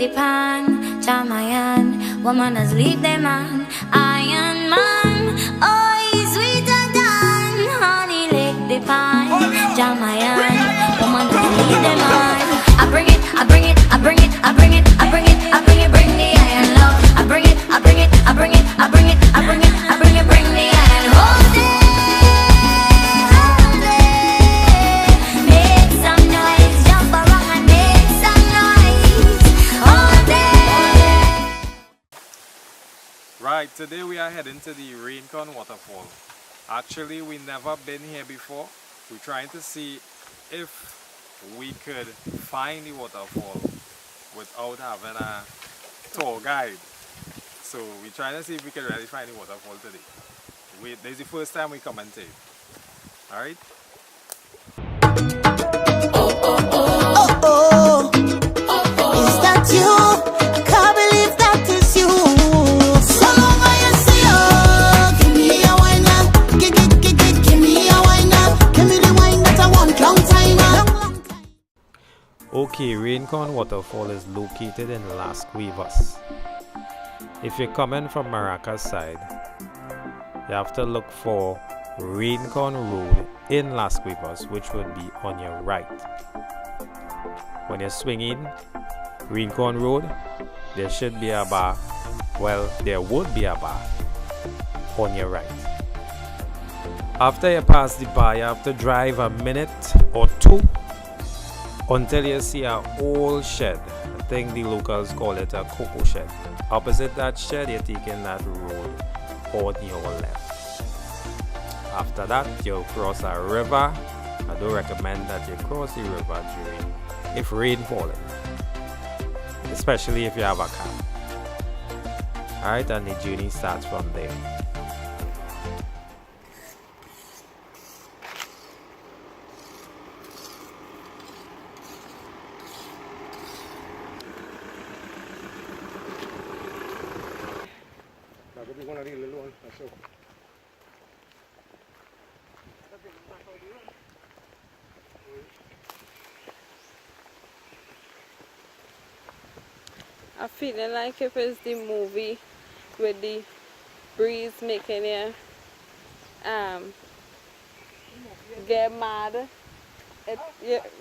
the pan, Chamayan, woman has leave them man, Iron Man, oh he's sweeter than honey, lick the pan, Chamayan, woman has leave them man. I bring it, I bring it, I bring it, I bring it, I bring it, I bring it, bring the iron love. I bring it, I bring it, I bring it, I bring it, I bring it, I bring it, bring the iron. Hold it, make some noise, jump around and make some noise. Hold it. Right, today we are heading to the Rincon waterfall. Actually, we never been here before. We're trying to see if we could find the waterfall without having a tour guide. So we're trying to see if we can really find the waterfall today. This is the first time we commentate. Alright? Oh, is that you? I can't believe that is you. So long I see you. Give me a wine now. Give me a wine now. Give me the wine that I want. Long time now. Okay, Rincon waterfall is located in Las Cuevas. If you're coming from Maracas side, you have to look for Rincon Road in Las Cuevas, which would be on your right. When you're swinging Rincon Road, there should be a bar. Well, there would be a bar on your right. After you pass the bar, you have to drive a minute or two until you see an old shed. I think the locals call it a cocoa shed. Opposite that shed, you're taking that road on your left. After that, you'll cross a river. I do recommend that you cross the river during if rain falling, especially if you have a car. Alright, and the journey starts from there. I'm feeling like if it's the movie with the breeze making you get mad. It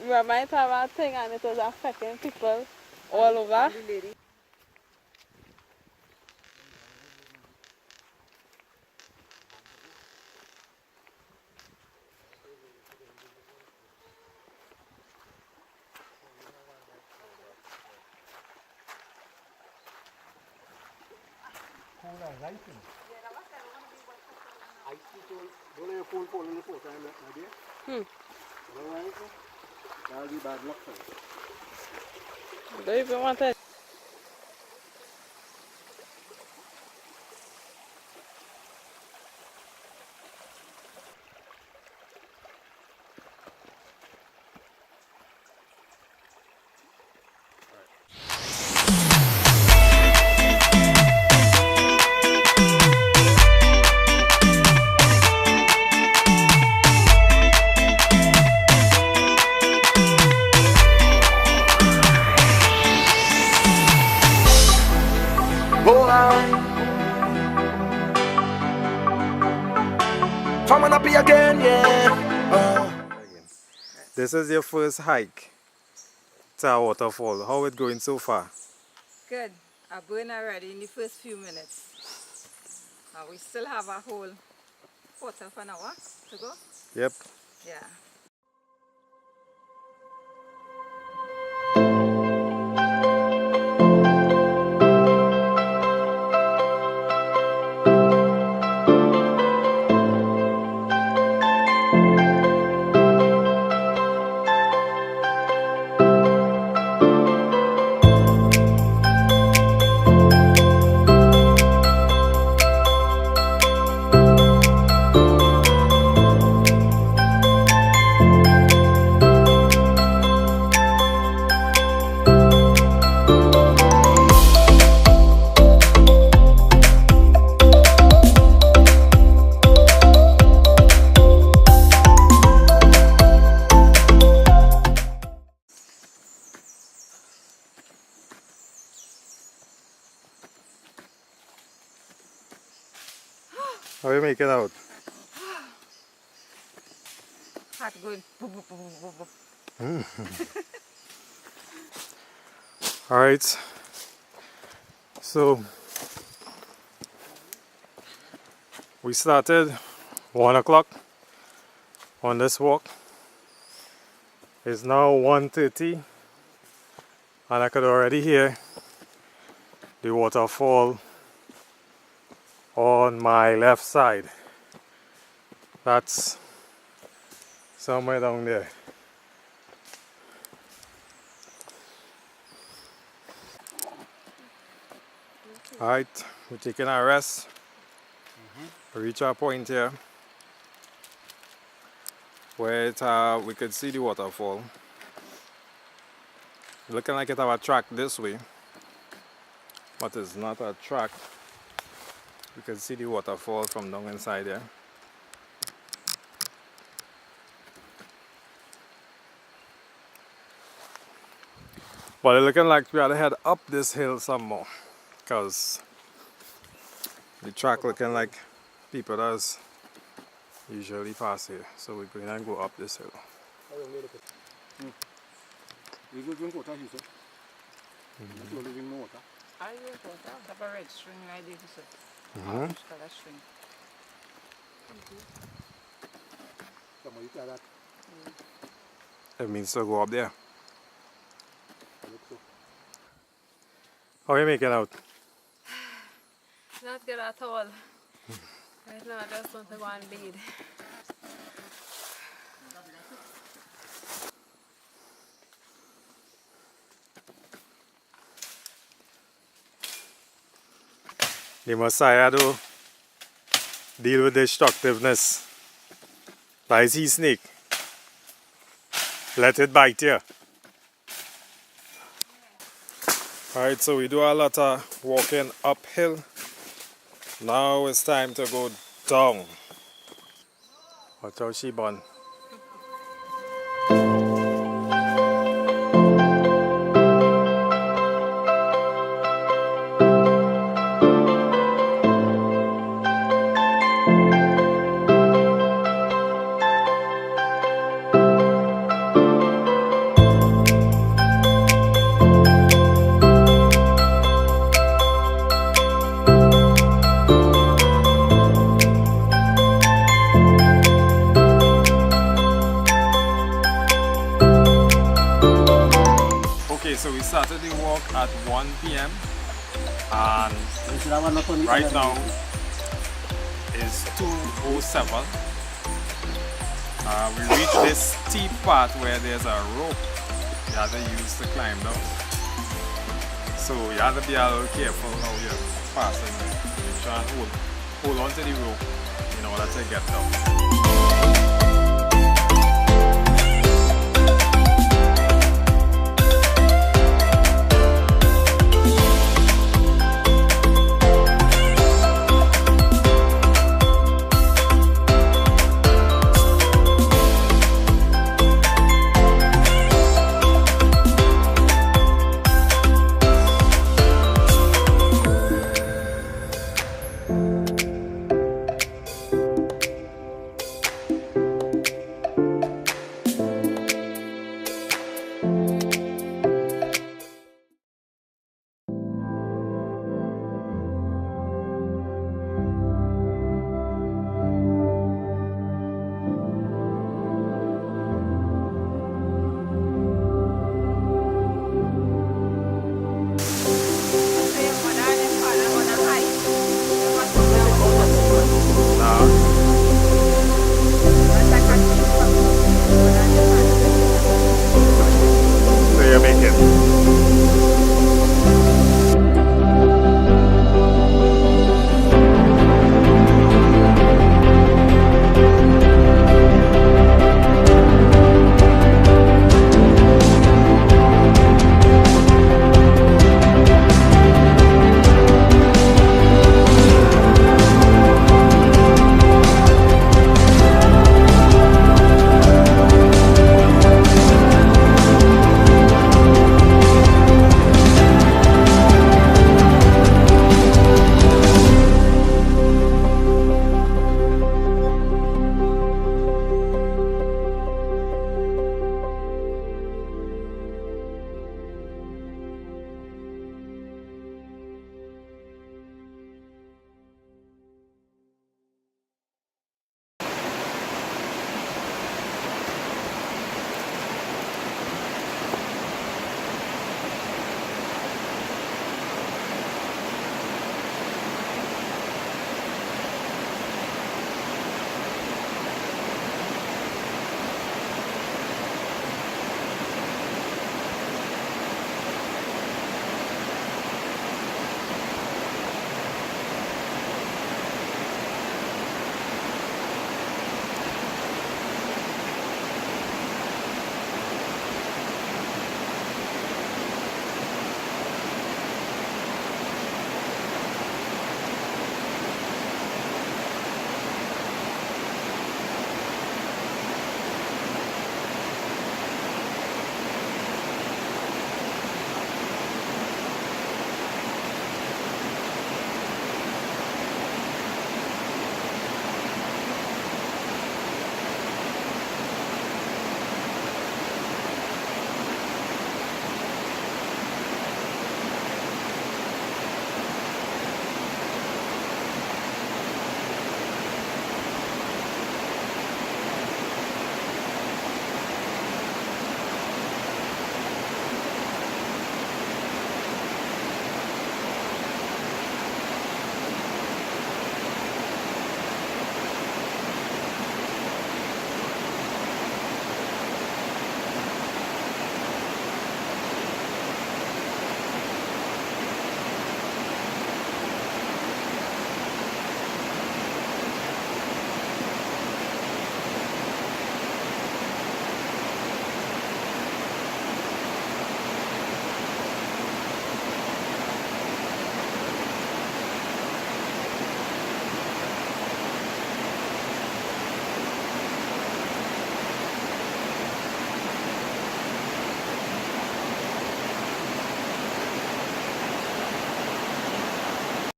reminds me of a thing and it was affecting people all over. Don't even want it. Again, yeah. This is your first hike to a waterfall. How it going so far? Good. I burned already in the first few minutes. We still have a whole quarter of an hour to go. Yep. Yeah. How are you making out? Heart going. Boop, boop, boop, boop, boop. Alright. So we started 1 o'clock on this walk. It's now 1:30 and I could already hear the waterfall on my left side. That's somewhere down there. Alright, we're taking a rest. We reach our point here where we could see the waterfall. Looking like it have a track this way, but it's not a track. You can see the waterfall from down inside there. But it's looking like we had to head up this hill some more, because the track looking like people does usually pass here. So we're going to go up this hill. I use water. Have a red string I did this. Orange color string. It means to go up there. How are you making out? Not good at all. Right now I just want to go and bathe. The Messiah do deal with destructiveness. Like sea snake. Let it bite you. Alright, so we do a lot of walking uphill. Now it's time to go down. Watch how she burn. So we started the walk at 1 p.m. and right now is 2:07. We reached this steep part where there's a rope you have to use to climb down. So you have to be a little careful how you're passing. You try and hold on to the rope in order to get down.